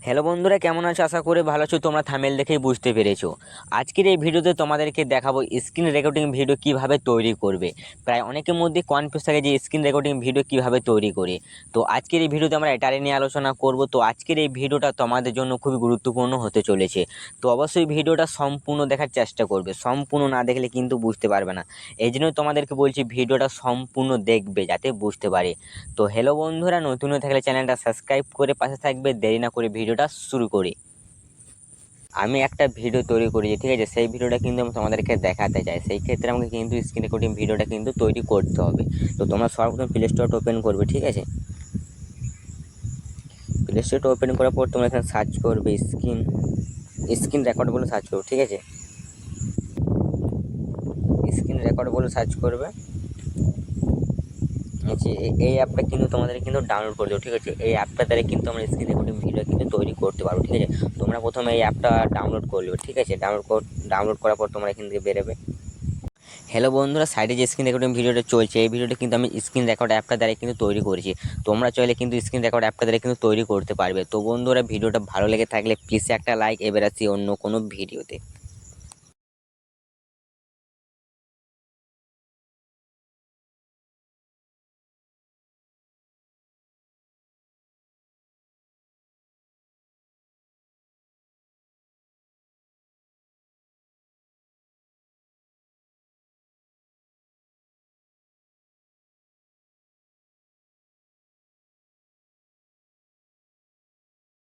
Hello বন্ধুরা, কেমন আছো? আশা করি ভালো আছো। তোমরা থাম্বনেল দেখেই বুঝতে পেরেছো। আজকের এই ভিডিওতে তোমাদেরকে দেখাবো স্ক্রিন রেকর্ডিং ভিডিও কিভাবে তৈরি করবে। প্রায় অনেকের মধ্যে কনফিউজ থাকে যে স্ক্রিন রেকর্ডিং ভিডিও কিভাবে তৈরি করে। তো আজকের এই ভিডিওতে আমরা এটাই নিয়ে আলোচনা করব। তো আজকের এই ভিডিওটা তোমাদের জন্য খুবই গুরুত্বপূর্ণ হতে চলেছে। তো অবশ্যই ভিডিওটা সম্পূর্ণ দেখার চেষ্টা করবে। সম্পূর্ণ না দেখলে কিন্তু বুঝতে পারবে না। এই জন্যই তোমাদেরকে বলছি ভিডিওটা সম্পূর্ণ দেখবে যাতে বুঝতে পারে। তো হ্যালো বন্ধুরা, নতুন হয়ে থাকলে চ্যানেলটা সাবস্ক্রাইব করে পাশে থাকবে। দেরি না করে ভিডিওটা শুরু করি। আমি একটা ভিডিও তৈরি করেছি, ঠিক আছে? সেই ভিডিওটা কিন্তু আমি তোমাদেরকে দেখাতে চাই। সেই ক্ষেত্রে আমাকে কিন্তু স্ক্রিন রেকর্ডিং ভিডিওটা কিন্তু তৈরি করতে হবে। তো তোমরা সর্বপ্রথম প্লে স্টোরটা ওপেন করবে, ঠিক আছে? প্লে স্টোরটা ওপেন করার পর তোমরা এখানে সার্চ করবে স্ক্রিন রেকর্ড বলে সার্চ করবে, ঠিক আছে? স্ক্রিন রেকর্ড বলে সার্চ করবে। আচ্ছা, এই অ্যাপটা কিন্তু তোমাদের কিন্তু ডাউনলোড করে দেবো, ঠিক আছে? এই অ্যাপটা দ্বারা কিন্তু আমরা স্ক্রিন রেকর্ডিং ভিডিও কিন্তু তৈরি করতে পারবো, ঠিক আছে? তোমরা প্রথমে এই অ্যাপটা ডাউনলোড করবে, ঠিক আছে? ডাউনলোড করার পর তোমরা এখান থেকে বেরোবে। হ্যালো বন্ধুরা, সাইডে যে স্ক্রিন রেকর্ডিং ভিডিওটা চলছে, এই ভিডিওটা কিন্তু আমি স্ক্রিন রেকর্ড অ্যাপটা দ্বারা কিন্তু তৈরি করেছি। তোমরা চাইলে কিন্তু স্ক্রিন রেকর্ড অ্যাপটা দ্বারা কিন্তু তৈরি করতে পারবে। তো বন্ধুরা, ভিডিওটা ভালো লেগে থাকলে প্লিজ একটা লাইক। এবার আসি অন্য কোনো ভিডিওতে।